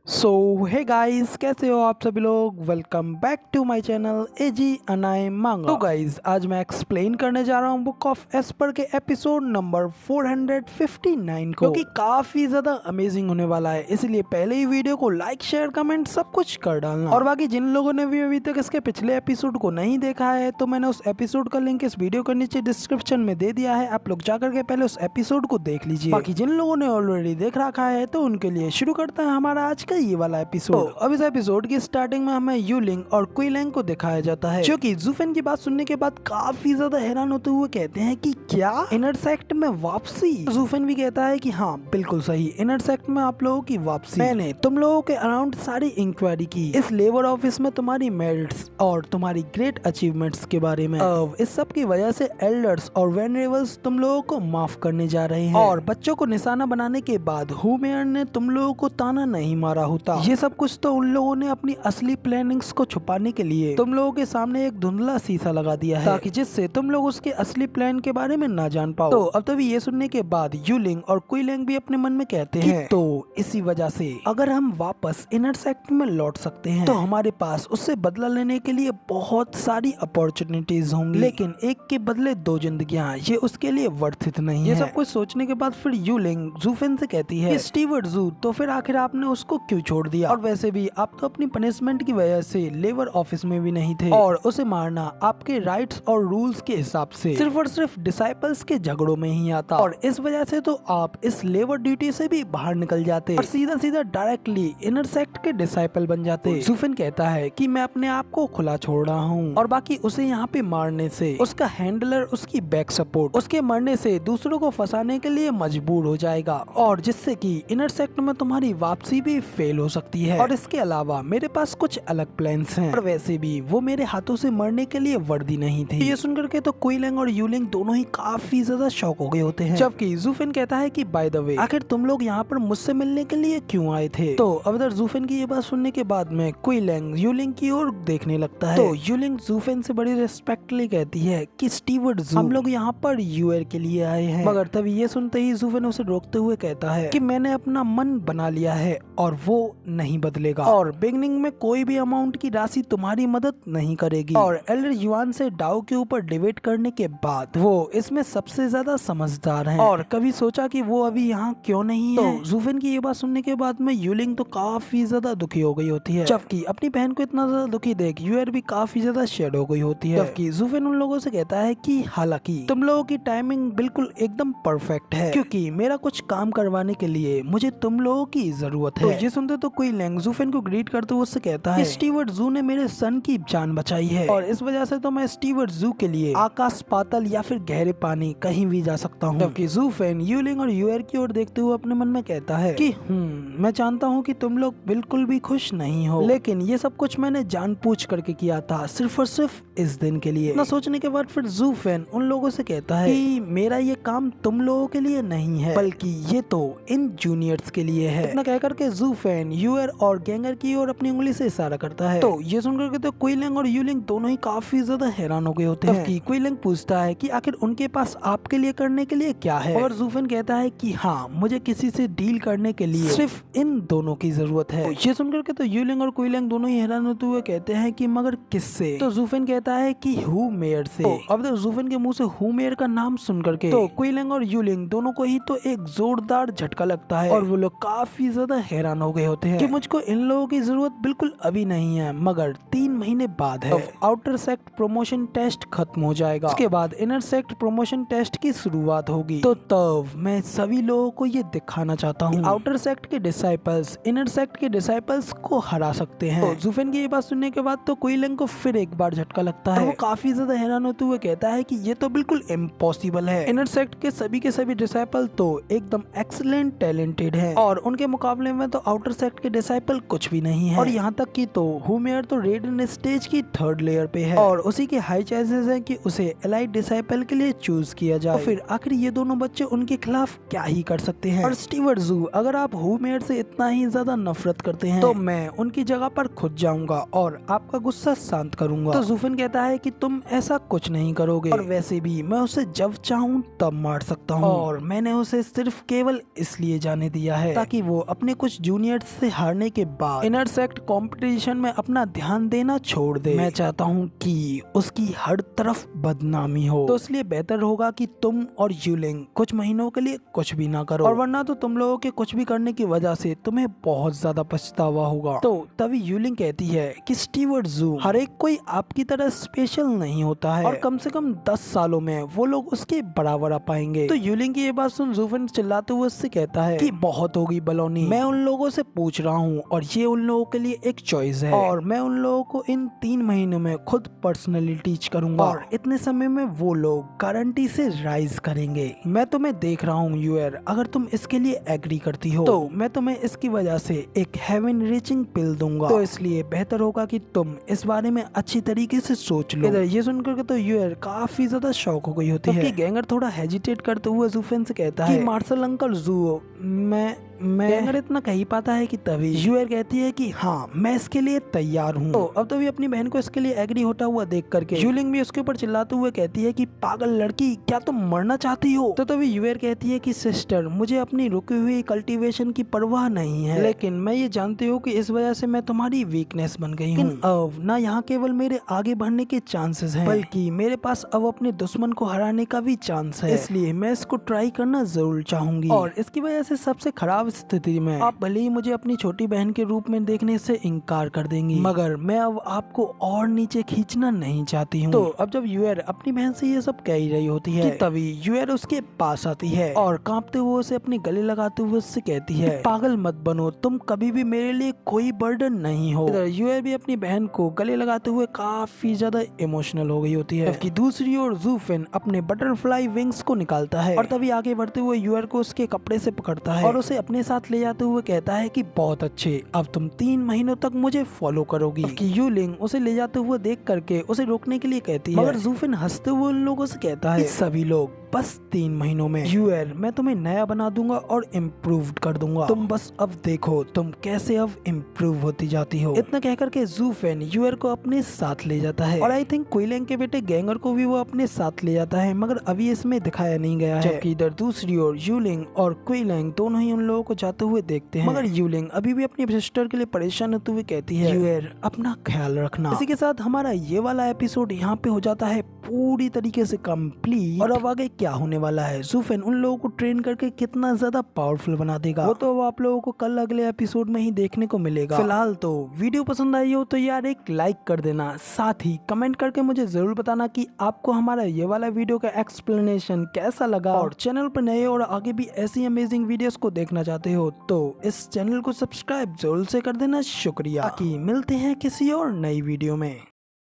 सो hey guys, कैसे हो आप सभी लोग। Welcome back to my channel एजी अनाय मांगा। तो गाइस, आज मैं एक्सप्लेन करने जा रहा हूँ बुक ऑफ एस्पर के एपिसोड नंबर 459 को, क्योंकि काफी ज्यादा अमेजिंग होने वाला है। इसलिए पहले ही वीडियो को लाइक शेयर कमेंट सब कुछ कर डालना। और बाकी जिन लोगों ने भी अभी तक इसके पिछले एपिसोड को नहीं देखा है, तो मैंने उस एपिसोड का लिंक इस वीडियो के नीचे डिस्क्रिप्शन में दे दिया है। आप लोग जाकर के पहले उस एपिसोड को देख लीजिए। बाकी जिन लोगों ने ऑलरेडी देख रखा है, तो उनके लिए शुरू करते हैं हमारा आज का ये वाला एपिसोड। अब इस एपिसोड की स्टार्टिंग में हमें यूलिंग और क्विलैंग को दिखाया जाता है, जो कि ज़ूफेन की बात सुनने के बाद काफी ज्यादा हैरान होते हुए कहते हैं कि क्या इनर सेक्ट में वापसी। ज़ूफेन भी कहता है कि हाँ बिल्कुल सही, इनर सेक्ट में आप लोगों की वापसी। मैंने तुम लोगों के अराउंड सारी इंक्वायरी की, इस लेबर ऑफिस में तुम्हारी मेरिट्स और तुम्हारी ग्रेट अचीवमेंट्स के बारे में। अब इस सब की वजह से एल्डर्स और वेनरेबल्स तुम लोगों को माफ करने जा रहे हैं, और बच्चों को निशाना बनाने के बाद हुमेयर ने तुम लोगों को ताना नहीं मारा होता। ये सब कुछ तो उन लोगों ने अपनी असली प्लानिंग्स को छुपाने के लिए तुम लोगों के सामने एक धुंधला शीशा लगा दिया है, ताकि जिससे तुम लोग उसके असली प्लान के बारे में ना जान पाओ। तो अब तभी ये सुनने के बाद यूलिंग और क्विलैंग भी अपने मन में कहते हैं तो इसी वजह से अगर हम वापस इनर सेक्ट में लौट सकते हैं, तो हमारे पास उससे बदला लेने के लिए बहुत सारी अपॉर्चुनिटीज होंगी, लेकिन एक के बदले दो जिंदगियां, ये उसके लिए वर्थ इट नहीं है। ये सब कुछ सोचने के बाद फिर यूलिंग ज़ूफेन से कहती है, स्टीवर्ट ज़ू, तो फिर आखिर आपने उसको क्यों छोड़ दिया? और वैसे भी आप तो अपनी पनिशमेंट की वजह से लेबर ऑफिस में भी नहीं थे, और उसे मारना आपके राइट्स और रूल्स के हिसाब से सिर्फ और सिर्फ डिसाइपल्स के झगड़ों में ही आता, और इस वजह से तो आप इस लेबर ड्यूटी से भी बाहर निकल जाते और सीधा सीधा डायरेक्टली इनर सेक्ट के डिसाइपल बन जाते। ज़ूफेन कहता है कि मैं अपने आप को खुला छोड़ रहा हूँ, और बाकी उसे यहाँ पे मारने से उसका हैंडलर, उसकी बैक सपोर्ट, उसके मरने से दूसरों को फंसाने के लिए मजबूर हो जाएगा, और जिससे कि इनर सेक्ट में तुम्हारी वापसी भी फेल हो सकती है। और इसके अलावा मेरे पास कुछ अलग प्लान्स हैं, और वैसे भी वो मेरे हाथों से मरने के लिए वर्दी नहीं थी। ये सुनकर के तो क्विलैंग और यूलिंग दोनों ही काफी ज्यादा शॉक हो गए होते हैं, जबकि ज़ूफेन कहता है कि बाय द वे, आखिर तुम लोग यहाँ पर मुझसे मिलने के लिए क्यों आए थे? तो अब इधर ज़ूफेन की ये बात सुनने के बाद में क्विलैंग यूलिंग की ओर देखने लगता है। तो यूलिंग ज़ूफेन से बड़ी रिस्पेक्टली कहती है कि स्टीवर्ट ज़ू, हम लोग यहाँ पर यूएर के लिए आए हैं। मगर तभी ये सुनते ही ज़ूफेन उसे रोकते हुए कहता है कि मैंने अपना मन बना लिया है और वो नहीं बदलेगा, और बिगनिंग में कोई भी अमाउंट की राशि तुम्हारी मदद नहीं करेगी। और एल्डर युआन से डाउ के ऊपर डिबेट करने के बाद वो इसमें सबसे ज्यादा समझदार हैं, और कभी सोचा कि वो अभी यहाँ क्यों नहीं है। तो ज़ूफेन की ये बात सुनने के बाद में यूलिंग तो काफी ज्यादा दुखी हो गई होती है, जबकि अपनी बहन को इतना ज्यादा दुखी देख यूएर भी काफी ज्यादा शेड हो गई होती है। जबकि ज़ूफेन उन लोगों से कहता है कि हालांकि तुम लोगों की टाइमिंग बिल्कुल एकदम परफेक्ट है, क्योंकि मेरा कुछ काम करवाने के लिए मुझे तुम लोगों की जरूरत है। तो ये सुनते तो क्विलैंग ज़ूफेन को ग्रीट करते हुए उससे कहता है, स्टीवर्ट ज़ू ने मेरे सन की जान बचाई है, और इस वजह से तो मैं स्टीवर्ट ज़ू के लिए आकाश, पाताल या फिर गहरे पानी कहीं भी जा सकता हूँ। जबकि ज़ूफेन यूलिंग और यूएर की ओर देखते हुए अपने मन में कहता है कि मैं जानता हूँ कि तुम लोग बिल्कुल भी खुश नहीं हो, लेकिन ये सब कुछ मैंने जानबूझ करके किया था, सिर्फ और सिर्फ इस दिन के लिए। ना सोचने के बाद फिर ज़ूफेन उन लोगों से कहता है कि मेरा ये काम तुम लोगों के लिए नहीं है, बल्कि ये तो इन जूनियर्स के लिए है। इतना कह करके ज़ूफेन यूएर और गैंगर की ओर अपनी उंगली से इशारा करता है। तो ये सुनकर के तो क्विलैंग और यूलिंग दोनों ही काफी ज्यादा हैरान हो गए होते हैं। क्विलैंग पूछता है कि आखिर उनके पास आपके लिए करने के लिए क्या है, और ज़ूफेन कहता है कि हाँ, मुझे किसी से डील करने के लिए सिर्फ इन दोनों की जरूरत है। तो ये सुनकर के तो यूलिंग और क्विलैंग दोनों ही हैरान होते हुए कहते हैं कि मगर किससे? तो ज़ूफेन कहता है कि हुमेयर से। तो अब तो ज़ूफेन के मुंह से हुमेयर का नाम सुनकर के तो क्विलैंग और यूलिंग दोनों को ही तो एक जोरदार झटका लगता है, और वो लोग काफी ज्यादा हैरान हो गए होते हैं कि मुझको इन लोगों की जरूरत बिल्कुल अभी नहीं है, मगर 3 महीने बाद है। आउटर सेक्ट प्रमोशन टेस्ट खत्म हो जाएगा, उसके बाद इनर सेक्ट प्रमोशन टेस्ट की शुरुआत होगी। तो तब मैं सभी लोगों को ये दिखाना चाहता हूँ, आउटर सेक्ट के डिसाइपल्स इनर सेक्ट के डिसाइपल्स को हरा सकते हैं। तो ज़ूफेन की ये बात सुनने के बाद तो क्विलैंग को फिर एक बार झटका लगता है, वो काफी ज्यादा हैरान होते हुए कहता है कि ये तो बिल्कुल इम्पॉसिबल है। इनर सेक्ट के सभी डिसाइपल तो एकदम एक्सीलेंट टैलेंटेड है, और उनके मुकाबले में तो आउटर सेक्ट के डिसाइपल कुछ भी नहीं है। और यहाँ तक कि तो हुमेयर तो रेडियन स्टेज की 3rd लेयर पे है, और उसी के हाई चांसेस है कि उसे एलाइट डिसाइपल के लिए चूज किया जाए। तो फिर आखिर ये दोनों बच्चे उनके खिलाफ क्या ही कर सकते हैं। और स्टीवर्ट ज़ू, अगर आप हुमेयर से इतना ही ज्यादा नफरत करते हैं, तो मैं उनकी जगह पर खुद जाऊंगा और आपका गुस्सा शांत करूंगा। तो ज़ूफेन कहता है कि तुम ऐसा कुछ नहीं करोगे, और वैसे भी मैं उसे जब चाहूँ तब मार सकता हूँ, और मैंने उसे सिर्फ केवल इसलिए जाने दिया है ताकि वो अपने कुछ जूनियर जूनियर से हारने के बाद इंटरसेक्ट कंपटीशन में अपना ध्यान देना छोड़ दे। मैं चाहता हूँ कि उसकी हर तरफ बदनामी हो, तो इसलिए बेहतर होगा कि तुम और यूलिंग कुछ महीनों के लिए कुछ भी ना करो, और वरना तो तुम लोगों के कुछ भी करने की वजह से तुम्हें बहुत ज्यादा पछतावा होगा। तो तभी यूलिंग कहती है कि स्टीवर्ट जू हर एक कोई आपकी तरह स्पेशल नहीं होता है, और कम से कम 10 सालों में वो लोग उसके बराबर आ पाएंगे। तो यूलिंग की ये बात सुन ज़ूफेन चिल्लाते हुए उससे कहता है कि बहुत होगी बलौनी, मैं उन लोगों से पूछ रहा हूँ और ये उन लोगों के लिए एक चॉइस है, और मैं उन लोगों को इन 3 महीनों में खुद पर्सनली टीच करूंगा, और इतने समय में वो लोग गारंटी से राइज करेंगे। मैं तुम्हें देख रहा हूँ यूयर, अगर तुम इसके लिए एग्री करती हो तो मैं तुम्हें इसकी वजह से एक हेवन रीचिंग पिल दूंगा, तो इसलिए बेहतर होगा कि तुम इस बारे में अच्छी तरीके से सोच लो। इधर ये सुनकर के तो यूयर काफी ज्यादा शौक हो गई होती है। गैंगर थोड़ा हेजिटेट करते हुए ज़ूफेन से कहता है कि मार्शल अंकल जू, मैं गैंगर इतना कह ही पाता है कि तभी यूयर कहती है कि हाँ मैं इसके लिए तैयार हूँ। तो अब तभी अपनी बहन को इसके लिए एग्री होता हुआ देख करके यूलिंग भी उसके ऊपर चिल्लाते हुए कहती है कि पागल लड़की, क्या तुम मरना चाहती हो? तो तभी यूयर कहती है कि सिस्टर, मुझे अपनी रुकी हुई कल्टीवेशन की परवाह नहीं है, लेकिन मैं ये जानती हूँ कि इस वजह से मैं तुम्हारी वीकनेस बन गई हूँ। अब ना यहाँ केवल मेरे आगे बढ़ने के चांसेस हैं, बल्कि मेरे पास अब अपने दुश्मन को हराने का भी चांस है, इसलिए मैं इसको ट्राई करना जरूर चाहूंगी। और इसकी वजह से सबसे खराब स्थिति में आप भले ही मुझे अपनी छोटी बहन के रूप में देखने से इनकार कर देंगी, मगर मैं अब आपको और नीचे खींचना नहीं चाहती हूँ। तो अब जब यूएर अपनी बहन से ये सब कह ही रही होती है कि तभी यूएर उसके पास आती है और कांपते हुए उसे अपने गले लगाते हुए उससे कहती है, पागल मत बनो, तुम कभी भी मेरे लिए कोई बर्डन नहीं हो। इधर यूएर भी अपनी बहन को गले लगाते हुए काफी ज्यादा इमोशनल हो गई होती है, जबकि दूसरी ओर ज़ूफेन अपने बटरफ्लाई विंग्स को निकालता है और तभी आगे बढ़ते हुए यूएर को उसके कपड़े से पकड़ता है और उसे अपने साथ ले जाते हुए कहता है कि बहुत अच्छे, अब तुम 3 महीनों तक मुझे फॉलो करोगी। कि यूलिंग उसे ले जाते हुए देख करके उसे रोकने के लिए कहती है, मगर ज़ूफेन हंसते हुए उन लोगों से कहता है सभी लोग बस 3 महीनों में यूएर मैं तुम्हें नया बना दूंगा और इम्प्रूव कर दूंगा, तुम बस अब देखो तुम कैसे अब इम्प्रूव होती जाती हो। इतना कहकर के ज़ूफेन यूएर को अपने साथ ले जाता है और आई थिंक क्विलिंग के बेटे गैंगर को भी वो अपने साथ ले जाता है, मगर अभी इसमें दिखाया नहीं गया है। जबकि इधर दूसरी ओर यूलिंग और क्विलिंग दोनों ही उन लोगों को जाते हुए देखते हैं, मगर यूलिंग अभी भी अपनी सिस्टर के लिए परेशान होते हुए कहती है, यूएर अपना ख्याल रखना। इसी के साथ हमारा ये वाला एपिसोड यहाँ पे हो जाता है पूरी तरीके से कंप्लीट। और अब आगे क्या होने वाला है, ज़ूफेन उन लोगों को ट्रेन करके कितना ज्यादा पावरफुल बना देगा, वो तो आप लोगों को कल अगले एपिसोड में ही देखने को मिलेगा। फिलहाल तो वीडियो पसंद आई हो तो यार एक लाइक कर देना, साथ ही कमेंट करके मुझे जरूर बताना कि आपको हमारा ये वाला वीडियो का एक्सप्लेनेशन कैसा लगा। और चैनल पर नए और आगे भी ऐसी अमेजिंग वीडियोस को देखना चाहते हो तो इस चैनल को सब्सक्राइब जरूर से कर देना। शुक्रिया, बाकी मिलते हैं किसी और नई वीडियो में।